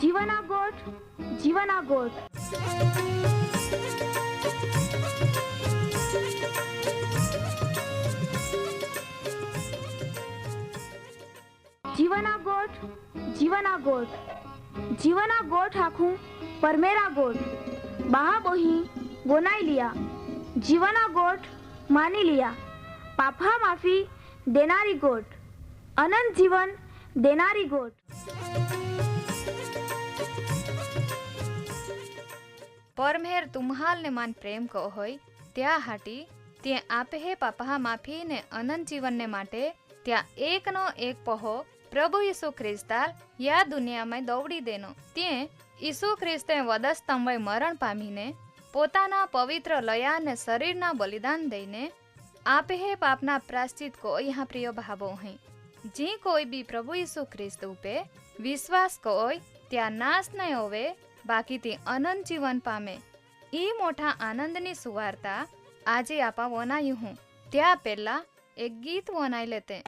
जीवना गोठ जीवना गोठ जीवना गोठ जीवना गोठ जीवना गोठ आखूं परमेरा गोठ बहा बोही बोनाई लिया जीवना गोठ मानी लिया पापा माफी देनारी गोठ अनंत जीवन देनारी गोठ। परमेर तुम्हाल ने मान प्रेम को होय त्या हाटी ते आपे हे पापा माफी ने अनंत जीवन ने माटे त्या एक नो एक पहो प्रभु यीशु ख्रिस्ताल या दुनिया में दौड़ी देनो ते यीशु ख्रिस्ते वधस्तंभे मरण पामीने पोताना पवित्र लया ने शरीरना बलिदान दईने आपे हे पापना प्रायश्चित को यहाँ प्रिय भावो हैं जी कोई भी प्रभु यीशु ख्रिस्त उपे विश्वास कोय त्या नाश नहीं होवे बाकी ते अनंत जीवन पामे ई मोटा आनंदनी सुवार्ता आजे आपा वनायु हूँ त्या पहला एक गीत वनाई लेते।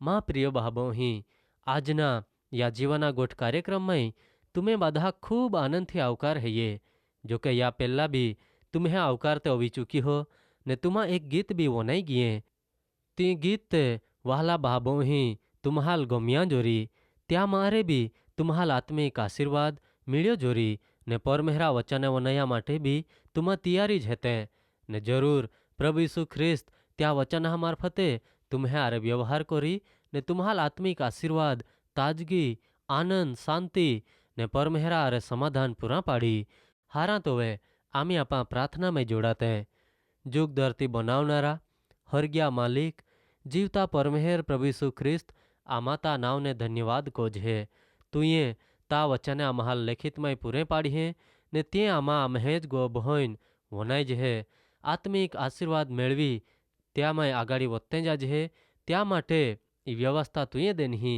माँ प्रिय भावों ही आजना या जीवना गोठ कार्यक्रम में तुम्हें बाधा खूब आनंद थी आवकार है ये जो कि या पहला भी तुम्हें आवकारते होवी चुकी हो ने तुम्हा एक गीत भी वनाई गिए ती गीत वाहला भावों ही तुम्हाल गमिया जोरी त्या मारे भी तुम्हाल आत्मिक आशीर्वाद मिल्यो जोरी ने परमेहरा वचने वनाया माटे भी तुम्हा तैयारी ज हेते ने जरूर प्रभु यीशु ख्रिस्त त्या वचना मार्फते तुम्हें आरे व्यवहार करी ने तुम्हाल आत्मिक आशीर्वाद ताजगी आनंद शांति ने परमेहरा आरे समाधान पूरा पाड़ी हारा तो वे आमी आपा प्रार्थना में जोड़ाते जुग धरती बनावनारा हरग्या मालिक जीवता परमेहर प्रभु यीशु ख्रिस्त आमाता नाव ने धन्यवाद कोज है तुए ता वचने आमहाल लेखित में पूरे पाड़ी है ने ते आमा महेज गो बहोइन वनाय जे आत्मिक आशीर्वाद मेळवी त्यामाय आगाड़ी वत्ते जाजे त्या माटे ई व्यवस्था तुए देनी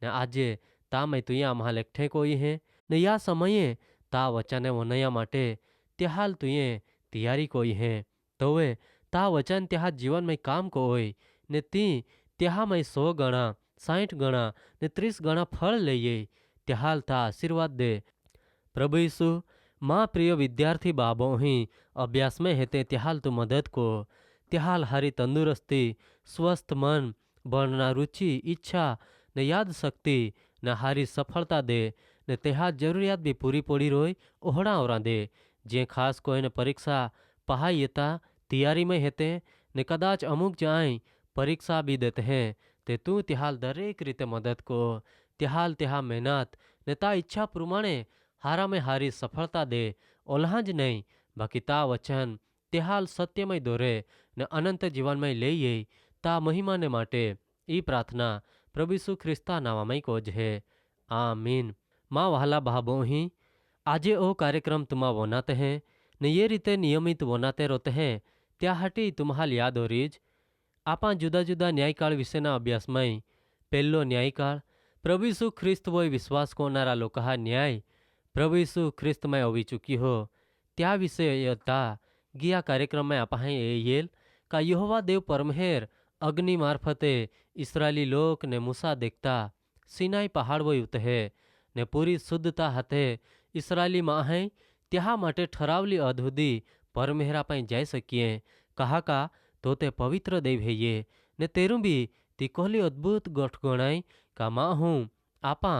ने आजे तामय तुया आम्हा एकठे कोई है ने या समये ता वचने वनया माटे त्याहाल तुये तैयारी कोई है तोवे ता वचन त्या जीवन में काम को होय ने ती त्या में 100 गणा 60 गणा ने 30 गणा फल लईए त्याहाल ता आशीर्वाद दे। प्रभु यीशु माँ प्रिय विद्यार्थी बाबो ही अभ्यास में हेते त्याहाल तू मदद को त्याहाल हारी तंदुरुस्ती स्वस्थ मन बढ़ना रुचि इच्छा ने याद शक्ति ने हारी सफलता दे ने त्या जरूरियात भी पूरी पड़ी रोय ओहड़ा और दे जे खास कोई ने परीक्षा पहाई येता तैयारी में हेते ने कदाच अमुक जाए परीक्षा भी देते हैं ते तू त्याहाल दरेक रीते मदद को त्याहाल त्या मेहनत ने ता इच्छा प्रमाणे हारा में हारी सफलता दे ओल्हाज नहीं बाकी ता वचन त्याहाल सत्यमय दोरे ने अनंत जीवन में ले ता महिमा ने माटे ई प्रार्थना प्रभु यीशु ख्रिस्ता नावामय कोज है आमीन। माँ वहाला भाबो ही आजे ओ कार्यक्रम तुमा वनाते हैं ने ये रीते नियमित वनाते रोते हैं त्या हाटी तुम्हाल याद होरीज आपा जुदा जुदा न्यायकाळ विशेना अभ्यासमय पहलो न्यायकाळ प्रभु यीशु ख्रिस्त वोय विश्वास करणारा लोका न्याय प्रभु यीशु ख्रिस्त में होवी चुकी हो त्या विषय ता गिया कार्यक्रम में आपा येल का यहोवा देव परमेर अग्नि मार्फते इस्राएली लोक ने मूसा देखता सिनाई पहाड़ वो उतहे ने पूरी शुद्धता हाथे इस्राएली माहे त्या माटे ठरावली अधुदी परमेहरा पाई जाई सकिए कहा का तो ते पवित्र देव है ये ने तेरू भी ती कोहली अद्भुत गोठ गणाई का माँ हूँ आपा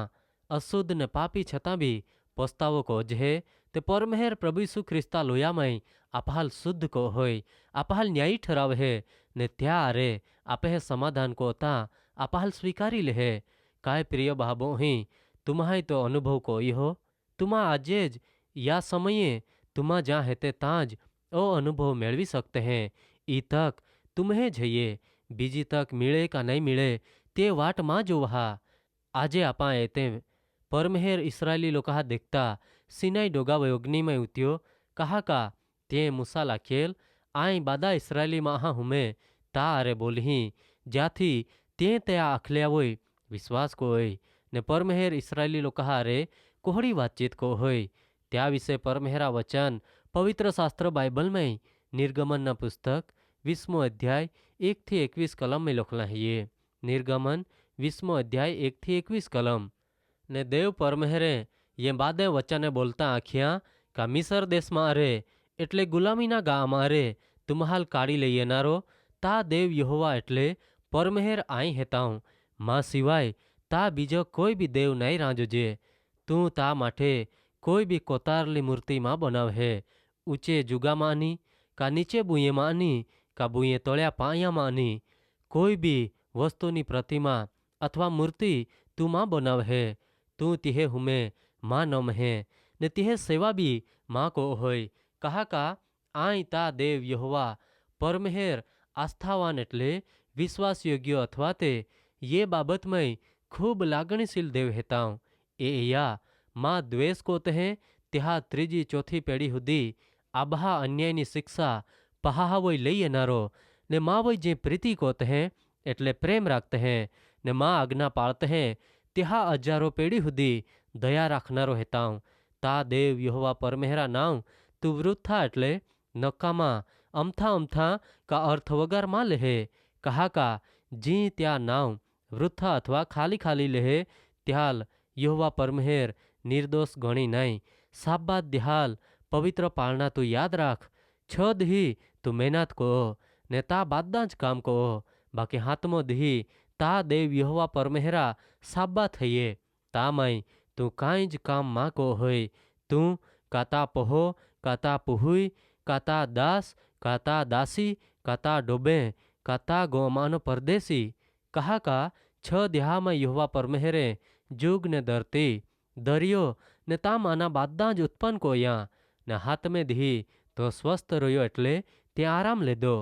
अशुद्ध ने पापी छता भी पछतावो को जे ते परमेहर प्रभु यीशु ख्रिस्ता लोयामय आपहाल शुद्ध को होय आपहाल न्यायी ठराव है ने त्या आरे आपे समाधान को ता आपहाल स्वीकारी ले काय प्रिय भाबो ही तुम्हाय तो अनुभव को हो तुमा आजेज या समये तुमा जहाँ हेते ताज ओ अनुभव मेळवी सकते हैं ई तक तुम्हें जइए बीजी तक मिले का नहीं मिले ते वाट माँ जो वहा आजे आपा एते परमेहर इस्राएली लोका देखता सिनाई डोगा वयोग्नि में उत्यो कहा का ते मूसा लाखेल आई बादा इस्राएली माहा हुमे ता अरे बोलही जाथी ते त्या आखल्या वोय विश्वास को होय ने परमेहर इस्राएली लोका अरे कोहड़ी बातचीत को होय त्या विषय परमेहरा वचन पवित्र शास्त्र बाइबल में निर्गमन न पुस्तक 20मो अध्याय 1 થી 21 कलम में लखला है ये निर्गमन 20मो अध्याय 1 થી 21 कलम ने देव परमेहरे ये बादे वचने बोलता आखिया का मिसर देश में अरे एटले गुलामीना गाम अरे तुम्हाल काढ़ी लई येनारो ता देव यहोवा एटले परमेहर आई हेताऊं माँ सिवाय ता बीजो कोई भी देव नहीं रांजोजे तू ता माठे कोई भी कोतारली मूर्ति माँ बनाव है ऊंचे जुगा मानी का नीचे बुए मानी का बुए तोड़िया पाया मानी कोई भी वस्तुनी प्रतिमा अथवा मूर्ति तू माँ बनाव है तू तिहे हुमे माँ नम है ने तिहे सेवा भी माँ को होय कहा का आई ता देव यहोवा परमेहर आस्थावान एटले विश्वास योग्य अथवा ते ये बाबत में खूब लागणीशील देव हेताऊं ए या माँ द्वेष को तहे त्या त्रीजी चौथी पेढ़ी हुदी आबहा अन्यायनी शिक्षा पहा वोय लई येनारो ने माँ वोय जे प्रीति को तहे एटले प्रेम राखते हैं ने माँ आज्ञा पाळते हैं त्या हजारों पेढ़ी हुदी दया राखनारो हेताऊं ता देव यहोवा परमेहरा नाव तू वृथा एटले नकामा अमथा अमथा का अर्थ वगर माँ लेहे कहा का जी त्या नाव वृथा अथवा खाली खाली लेहे त्याल यहोवा परमेहर निर्दोष गणी नहीं साब्बात दिहाल पवित्र पालना तू याद राख छद ही तू मेहनत को ने ता बादाज काम को बाकी हाथमो दी ता देव यहोवा परमेहरा साब्बात है ये ता माई तू काई ज काम माँ को होय तू काता पहो काता पुहुई काता दास काता दासी काता डोबे काता गोमानो परदेसी कहा का छ देहा में यहोवा परमेहरे जुग ने धरती दरियो ने ता माना बादाज उत्पन्न को या ने हाथ में दी तो स्वस्थ रोयो एटले ते आराम ले दो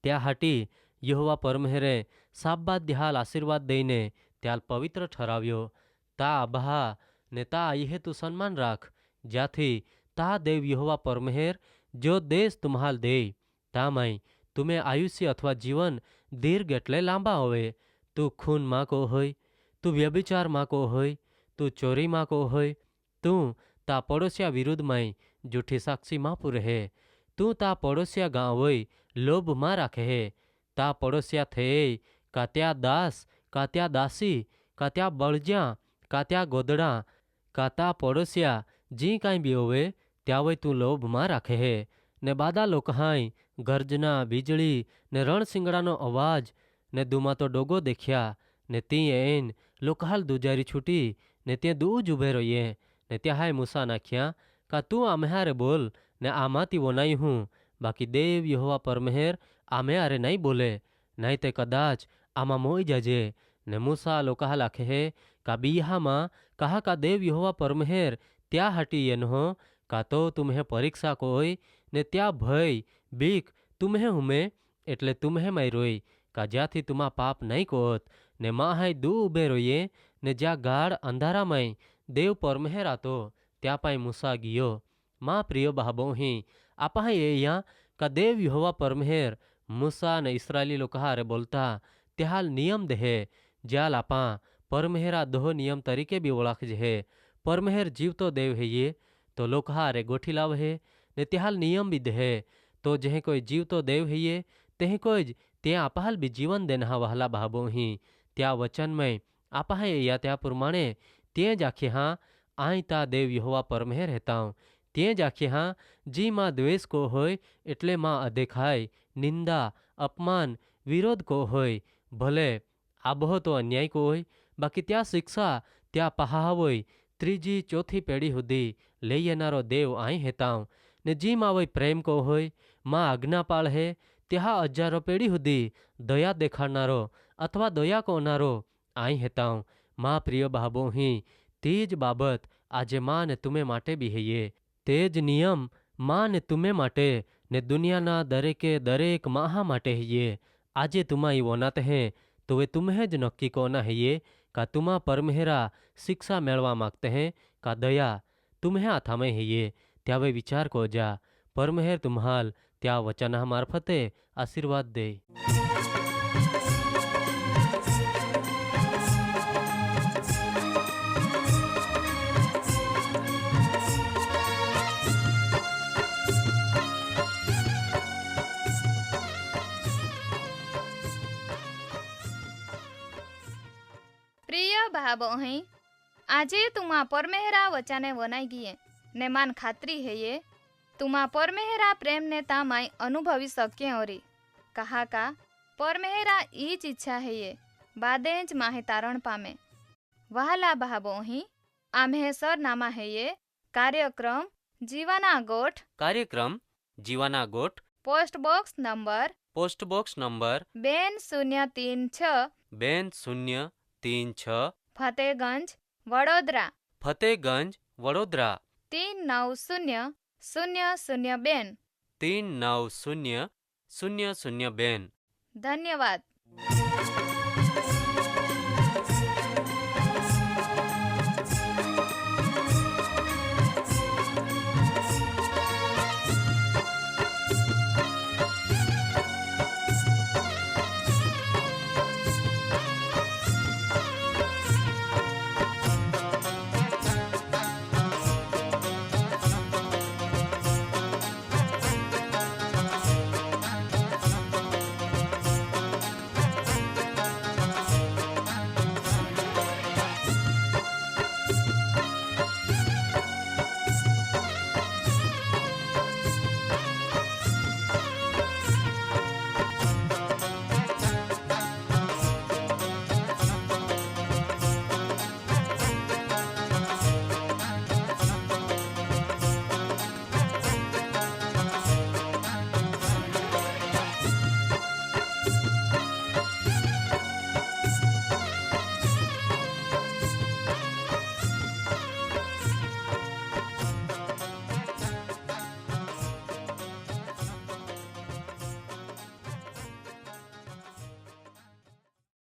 त्या हाटी यहोवा परमेहरे साब्बात दिहाल आशीर्वाद देने त्याल पवित्र ठराव्यो ता आबहा ने ता ये तू सम्मान राख जाथी ता देव यहोवा परमेहर जो देश तुम्हाल दे ता माई तुम्हें आयुष्य अथवा जीवन दीर्घ एटले लांबा होवे तू खून माँ को होय तू व्यभिचार माँ को होय તું ચોરીમાં કો હોય, તું તા પડોશિયા વિરુદ્ધમાં જૂઠી સાક્ષીમાં પૂરે, તું તા પડોશિયા ગાં હોય લોભમાં રાખે, તા પડોશિયા થયે કા ત્યાં દાસ કા ત્યાં દાસી કા ત્યાં બળજ્યાં કા ત્યાં ગોદડાં કા તા પડોશિયા જી કાંઈ બી હોવે ત્યાં હોય તું લોભમાં રાખે, ને બાદા લોકહાંય ગર્જના વીજળી ને રણસિંગડાનો અવાજ ને દુમાતો ડોગો દેખ્યા, ને તી એન લોકહાલ દુજારી છૂટી ને ત્યાં દૂજ ઉભે રહીએ, ને ત્યાં હાય મૂસા નાખ્યા કા તું આમે હારે બોલ ને આમાંથી વોનાઈ હું, બાકી દેવ યહોવા પરમેહેર આમે હારે નહીં બોલે, નહીં તે કદાચ આમાં મોઈ જાજે, ને મૂસા લોકહાલ આખે કા બીહામાં કહા કા દેવ યહોવા પરમેહેર ત્યાં હાટી એનો કા તો તુમ્હે પરીક્ષા કોઈ ને ત્યાં ભય બીક તુમ્હે હુમે એટલે તુમ્હે માર્યોય કા જ્યાંથી તુમા પાપ નહીં કોત, ને માહાય દૂ ઉભે રોઈએ ને જ્યાં ગાઢ અંધારામાંય દેવ પરમેહેર આતો ત્યાં પાય મૂસા ગયો. માં પ્રિય બહાબોહી આપાહી અહીંયા કા દેવ યહોવા પરમેહેર મૂસા ને ઇસ્રાયેલી લોકો હારે બોલતા તે હાલ નિયમ દેહે, જ્યાલ આપા પરમેહેરા દોહ નિયમ તરીકે બી ઓળખજે, પરમેહેર જીવતો દેવ હૈયે તો લોકો હારે ગોઠી લાવહે ને તે હાલ નિયમ બી દેહે, તો જેહ કોઈ જીવતો દેવ હૈયે તેહ કોઈ જ ત્યાં આપાહાલ બી જીવન દેનહા વહલા બહાબોહી, ત્યાં વચનમય આપાહે અહીંયા ત્યાં પ્રમાણે ત્યાં જ આખી હા આય તા દેવ યહોવા પરમેહેર હેતાઉં, ત્યાં જ આખી હા જી માં દ્વેષ કો હોય એટલે માં અદેખાય નિંદા અપમાન વિરોધ કો હોય, ભલે આબહો તો અન્યાય કો હોય, બાકી ત્યાં શિક્ષા ત્યાં પહા હોય ત્રીજી ચોથી પેઢી સુધી લઈ એનારો દેવ આય હેતાઉં, ને જી માં હોય પ્રેમ કો હોય માં આજ્ઞા પાળહે ત્યાં હજારો પેઢી સુધી દયા દેખાડનારો અથવા દયા કોનારો આય હેતાઉં. માં પ્રિય બહાબોહી તે જ બાબત આજે માં ને તુમે માટે બી હૈયે, તે જ નિયમ માં ને તુમે માટે ને દુનિયાના દરેકે દરેક માહા માટે હૈયે. આજે તુમાઈ વોનાત હે તો એ તુમ્હે જ નક્કી કોના હૈયે કા તુમા પરમેહેરા શિક્ષા મેળવા માગતે હે કા દયા તુમ્હે હાથામાં હૈયે, ત્યાં વે વિચાર કો જા પરમેહેર તુમ્હાલ ત્યાં વચના મારફતે આશીર્વાદ દે. પ્રિય ભાબોહી આજે તુમા પરમેહરા વચાને વનાઈ ગીએ ને માન ખાતરી હૈયે તુમા પરમેહરા પ્રેમને તામાય અનુભવી શક્ય ઓરી, કહા કા પરમેહરા ઈ જ ઈચ્છા હૈયે બાદે જ માહે તારણ પામે. વહાલા ભાબોહી આમ્હે સરનામા હૈયે કાર્યક્રમ જીવાના ગોઠ, કાર્યક્રમ જીવાના ગોઠ, post box number 2036 2036 Fatehganj Vadodara Fatehganj Vadodara 390002. 390002. ધન્યવાદ.